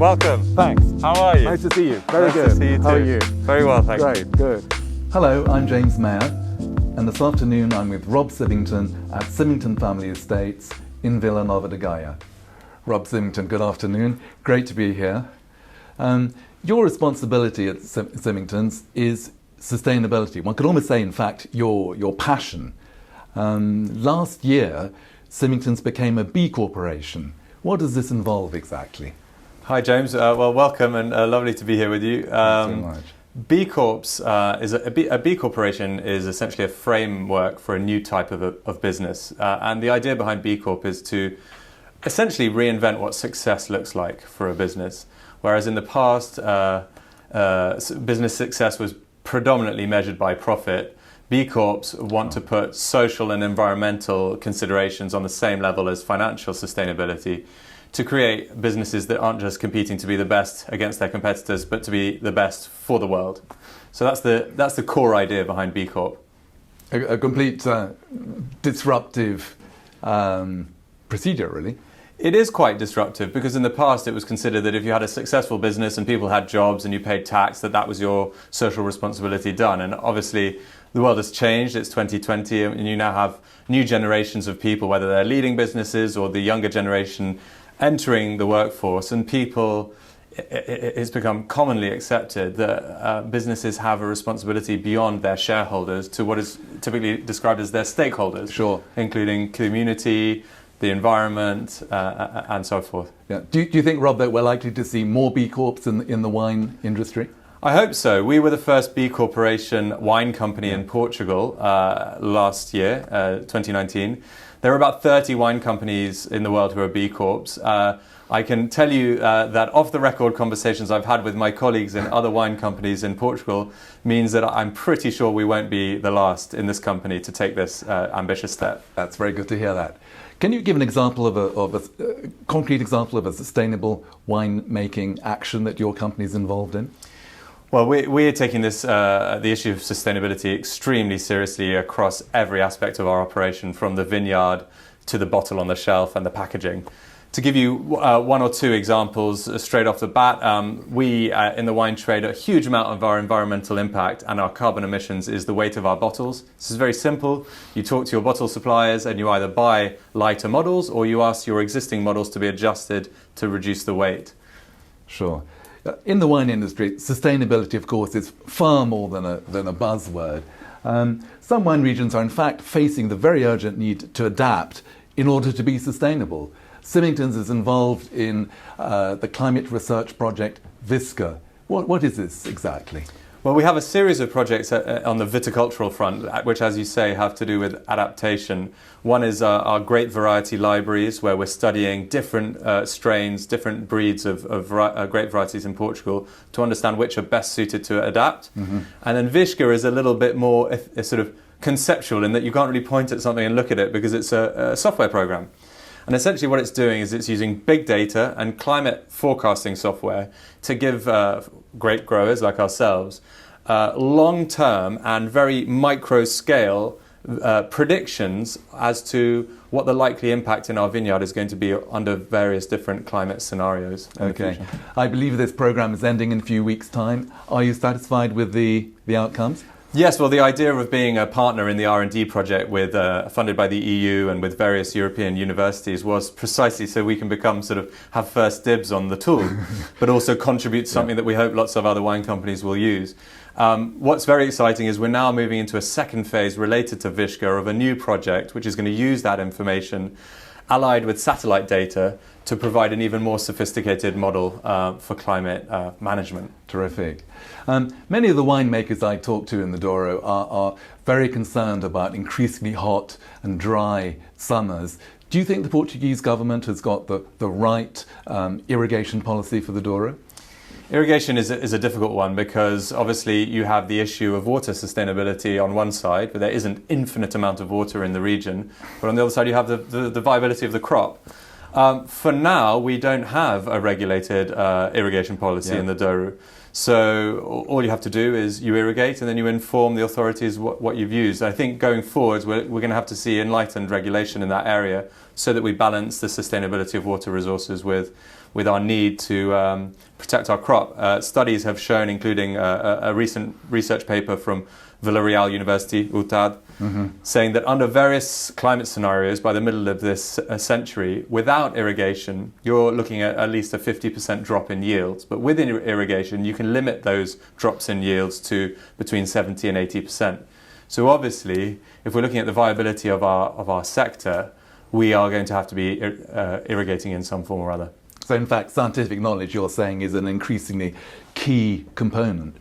welcome. Thanks. How are you? Nice to see you. Very Nice good. to see you too. How are you? Very well, thank you. Great, good. Hello, I'm James Mayer, and this afternoon I'm with Rob Symington at Symington Family Estates in Villanova de Gaia. Rob Symington, good afternoon. Great to be here. Your responsibility at Symington's is sustainability. One could almost say, in fact, your passion. Last year, Symington's became a B Corporation. What does this involve exactly? Hi, James. Well, welcome and lovely to be here with you. Thanks so much. B Corps a B Corporation is essentially a framework for a new type of business, and the idea behind B Corp is to essentially reinvent what success looks like for a business. Whereas in the past, business success was predominantly measured by profit, B Corps want to put social and environmental considerations on the same level as financial sustainability, to create businesses that aren't just competing to be the best against their competitors, but to be the best for the world. So that's the core idea behind B Corp. A complete disruptive procedure, really. It is quite disruptive because in the past it was considered that if you had a successful business and people had jobs and you paid tax, that was your social responsibility done. And obviously the world has changed. It's 2020 and you now have new generations of people, whether they're leading businesses or the younger generation entering the workforce, and it's become commonly accepted that businesses have a responsibility beyond their shareholders to what is typically described as their stakeholders, Sure. Including community, the environment, and so forth. Yeah. Do you think, Rob, that we're likely to see more B Corps in the wine industry? I hope so. We were the first B Corporation wine company in Portugal last year, 2019. There are about 30 wine companies in the world who are B Corps. I can tell you that off-the-record conversations I've had with my colleagues in other wine companies in Portugal means that I'm pretty sure we won't be the last in this company to take this ambitious step. That's very good to hear that. Can you give an example of a concrete example of a sustainable wine-making action that your company is involved in? Well, we're taking the issue of sustainability extremely seriously across every aspect of our operation, from the vineyard to the bottle on the shelf and the packaging. To give you one or two examples straight off the bat, we in the wine trade, a huge amount of our environmental impact and our carbon emissions is the weight of our bottles. This is very simple. You talk to your bottle suppliers and you either buy lighter models or you ask your existing models to be adjusted to reduce the weight. Sure. In the wine industry, sustainability, of course, is far more than a buzzword. Some wine regions are, in fact, facing the very urgent need to adapt in order to be sustainable. Symington's is involved in the climate research project VISCA. What is this exactly? Well, we have a series of projects on the viticultural front, which, as you say, have to do with adaptation. One is our grape variety libraries, where we're studying different strains, different breeds of grape varieties in Portugal to understand which are best suited to adapt. Mm-hmm. And then VISCA is a little bit more sort of conceptual in that you can't really point at something and look at it because it's a software program. And essentially what it's doing is it's using big data and climate forecasting software to give grape growers like ourselves long-term and very micro-scale predictions as to what the likely impact in our vineyard is going to be under various different climate scenarios. Okay. I believe this program is ending in a few weeks' time. Are you satisfied with the outcomes? Yes, well, the idea of being a partner in the R&D project funded by the EU and with various European universities was precisely so we can have first dibs on the tool, but also contribute to something that we hope lots of other wine companies will use. What's very exciting is we're now moving into a second phase related to VISCA of a new project, which is going to use that information allied with satellite data to provide an even more sophisticated model for climate management. Terrific. Many of the winemakers I talk to in the Douro are very concerned about increasingly hot and dry summers. Do you think the Portuguese government has got the right irrigation policy for the Douro? Irrigation is a difficult one because obviously you have the issue of water sustainability on one side, but there is an infinite amount of water in the region. But on the other side, you have the viability of the crop. For now, we don't have a regulated irrigation policy in the Douro. So all you have to do is you irrigate and then you inform the authorities what you've used. I think going forwards, we're going to have to see enlightened regulation in that area so that we balance the sustainability of water resources with with our need to protect our crop. Studies have shown, including a recent research paper from Villarreal University, UTAD, saying that under various climate scenarios by the middle of this century, without irrigation, you're looking at least a 50% drop in yields. But with irrigation, you can limit those drops in yields to between 70 and 80%. So obviously, if we're looking at the viability of our sector, we are going to have to be irrigating in some form or other. So in fact, scientific knowledge, you're saying, is an increasingly key component.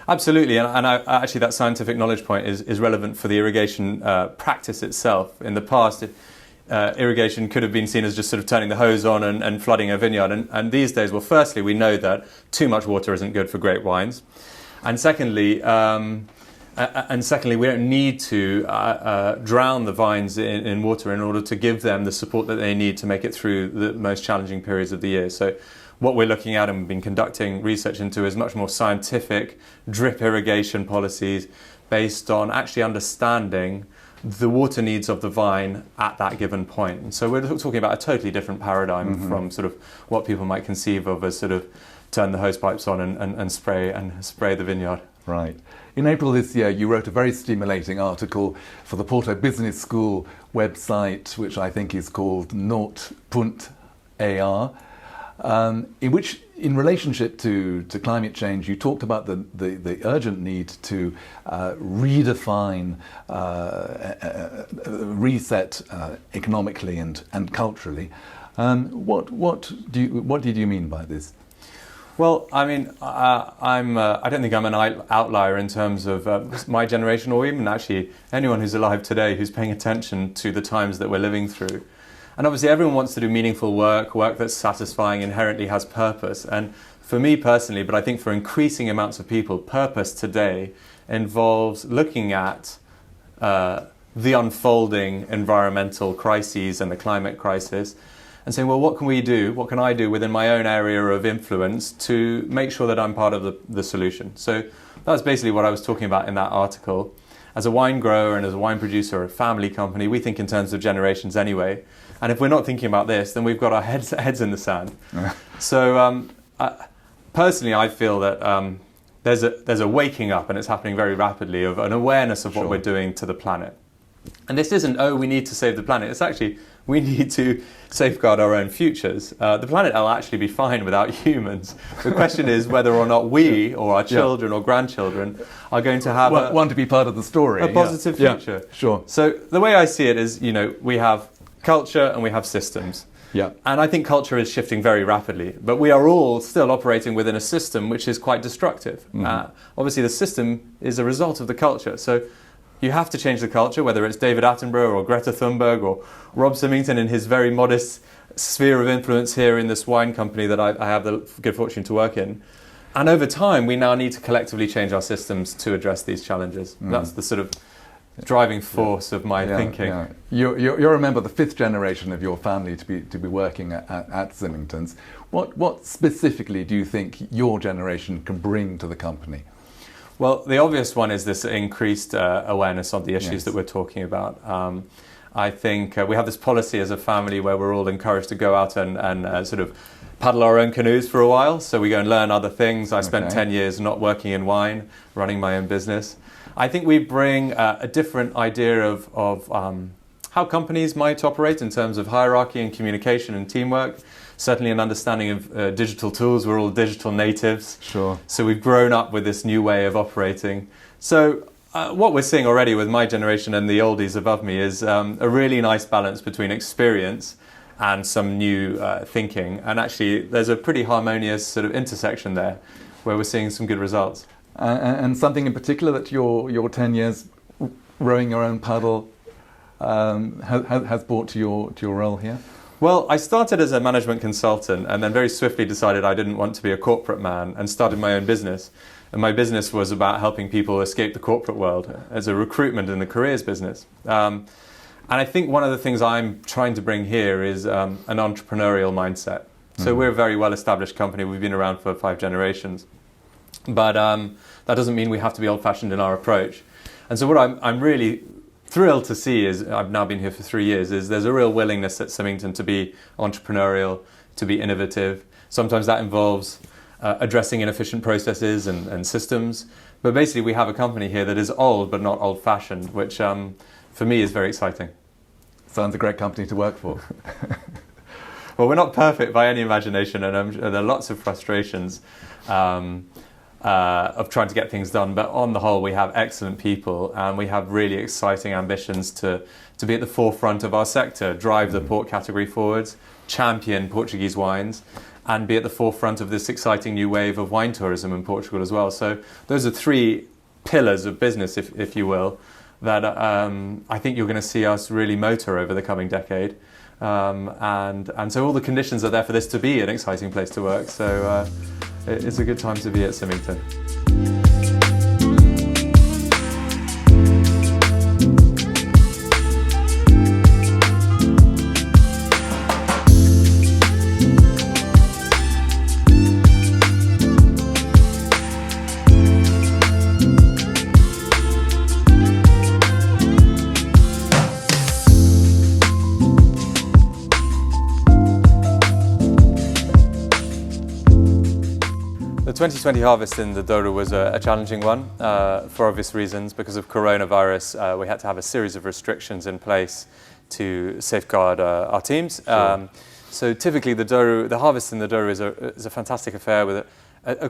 Absolutely, and actually that scientific knowledge point is relevant for the irrigation practice itself. In the past, irrigation could have been seen as just sort of turning the hose on and flooding a vineyard. And these days, well, firstly, we know that too much water isn't good for grape wines. And secondly, we don't need to drown the vines in water in order to give them the support that they need to make it through the most challenging periods of the year. So what we're looking at and we've been conducting research into is much more scientific drip irrigation policies based on actually understanding the water needs of the vine at that given point. And so we're talking about a totally different paradigm from sort of what people might conceive of as sort of turn the hose pipes on and spray the vineyard. Right. In April this year, you wrote a very stimulating article for the Porto Business School website, which I think is called Not.ar. In which, in relationship to climate change, you talked about the urgent need to redefine, reset economically and culturally. What did you mean by this? Well, I mean, I don't think I'm an outlier in terms of my generation, or even actually anyone who's alive today who's paying attention to the times that we're living through. And obviously everyone wants to do meaningful work that's satisfying, inherently has purpose. And for me personally, but I think for increasing amounts of people, purpose today involves looking at the unfolding environmental crises and the climate crisis and saying, well, what can we do? What can I do within my own area of influence to make sure that I'm part of the solution? So that's basically what I was talking about in that article. As a wine grower and as a wine producer or a family company, we think in terms of generations anyway. And if we're not thinking about this, then we've got our heads in the sand. So personally, I feel that there's a waking up, and it's happening very rapidly, of an awareness of what we're doing to the planet. And this isn't, we need to save the planet. It's actually, we need to safeguard our own futures. The planet will actually be fine without humans. The question is whether or not we, or our children or grandchildren, are going to have want to be part of the story. A positive future. Yeah, sure. So the way I see it is, we have culture and we have systems. Yeah. And I think culture is shifting very rapidly, but we are all still operating within a system which is quite destructive. Obviously, the system is a result of the culture. So you have to change the culture, whether it's David Attenborough or Greta Thunberg or Rob Symington in his very modest sphere of influence here in this wine company that I have the good fortune to work in. And over time, we now need to collectively change our systems to address these challenges. That's the sort of driving force of my thinking. Yeah. You're a member of the fifth generation of your family to be working at Symington's. What specifically do you think your generation can bring to the company? Well, the obvious one is this increased awareness of the issues that we're talking about. I think we have this policy as a family where we're all encouraged to go out and sort of paddle our own canoes for a while. So we go and learn other things. I spent 10 years not working in wine, running my own business. I think we bring a different idea of how companies might operate in terms of hierarchy and communication and teamwork. Certainly an understanding of digital tools. We're all digital natives. Sure. So we've grown up with this new way of operating. So what we're seeing already with my generation and the oldies above me is a really nice balance between experience and some new thinking. And actually, there's a pretty harmonious sort of intersection there where we're seeing some good results. And something in particular that your 10 years rowing your own paddle has brought to your role here? Well, I started as a management consultant and then very swiftly decided I didn't want to be a corporate man and started my own business. And my business was about helping people escape the corporate world as a recruitment in the careers business. And I think one of the things I'm trying to bring here is an entrepreneurial mindset. So we're a very well-established company. We've been around for 5 generations. But that doesn't mean we have to be old-fashioned in our approach. And so what I'm really thrilled to see is, I've now been here for 3 years, is there's a real willingness at Symington to be entrepreneurial, to be innovative, Sometimes that involves addressing inefficient processes and systems. But basically we have a company here that is old but not old-fashioned, which for me is very exciting. Sounds a great company to work for. Well, we're not perfect by any imagination, and there are lots of frustrations of trying to get things done. But on the whole, we have excellent people, and we have really exciting ambitions to be at the forefront of our sector, drive the port category forwards, champion Portuguese wines, and be at the forefront of this exciting new wave of wine tourism in Portugal as well. So those are three pillars of business, if you will, that I think you're going to see us really motor over the coming decade. And so all the conditions are there for this to be an exciting place to work. So it's a good time to be at Symington. The 2020 harvest in the Douro was a challenging one for obvious reasons. Because of coronavirus, we had to have a series of restrictions in place to safeguard our teams. Sure. So typically the harvest in the Douro is a fantastic affair with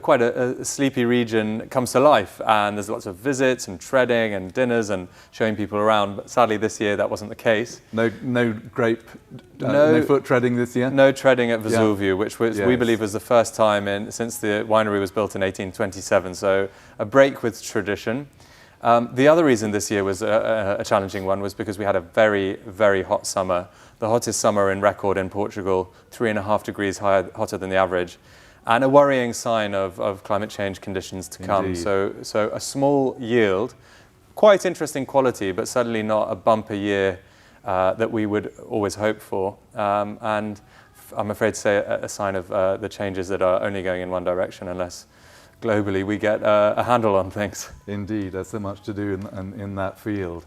quite a sleepy region. It comes to life, and there's lots of visits and treading and dinners and showing people around. But sadly this year that wasn't the case. No foot treading this year? No treading at Vesuvio, Yeah. which was, Yes. we believe was the first time since the winery was built in 1827. So a break with tradition. The other reason this year was a challenging one was because we had a very, very hot summer. The hottest summer in record in Portugal, 3.5 degrees hotter than the average. And a worrying sign of climate change conditions to come. Indeed. So a small yield, quite interesting quality, but certainly not a bumper year that we would always hope for. And I'm afraid to say a sign of the changes that are only going in one direction unless globally we get a handle on things. Indeed, there's so much to do in that field.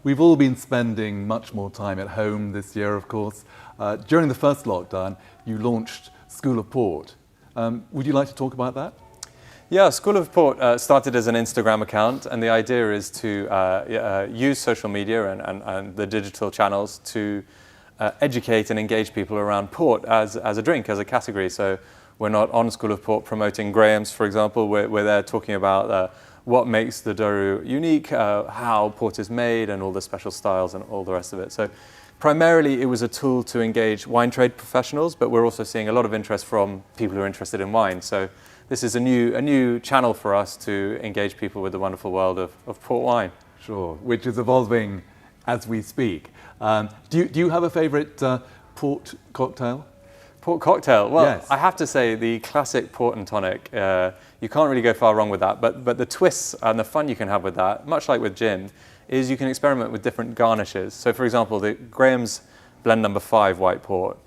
We've all been spending much more time at home this year, of course. During the first lockdown, you launched School of Port. Would you like to talk about that? Yeah, School of Port started as an Instagram account, and the idea is to use social media and the digital channels to educate and engage people around port as a drink, as a category. So we're not on School of Port promoting Graham's, for example. We're there talking about what makes the Douro unique, how port is made, and all the special styles and all the rest of it. So primarily, it was a tool to engage wine trade professionals, but we're also seeing a lot of interest from people who are interested in wine. So this is a new channel for us to engage people with the wonderful world of port wine. Sure, which is evolving as we speak. Do you have a favourite port cocktail? Port cocktail? Well, Yes. I have to say the classic port and tonic, you can't really go far wrong with that, but the twists and the fun you can have with that, much like with gin, is you can experiment with different garnishes. So for example, the Graham's blend number 5 white port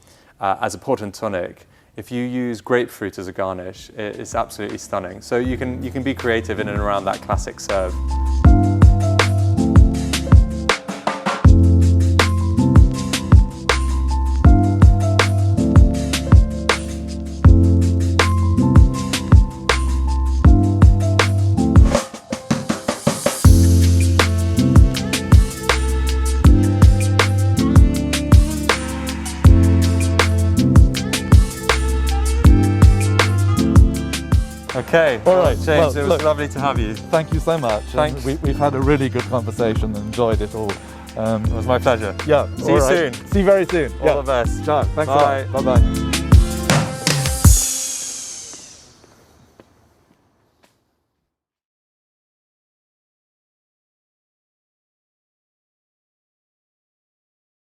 as a port and tonic, if you use grapefruit as a garnish, it's absolutely stunning. So you can be creative in and around that classic serve. Okay, All right, James, well, it was look, lovely to have you. Thank you so much. Thanks. We've had a really good conversation and enjoyed it all. It was my pleasure. Yeah. See you soon. See you very soon. All the best. Ciao. Thanks Bye. a lot. Bye-bye.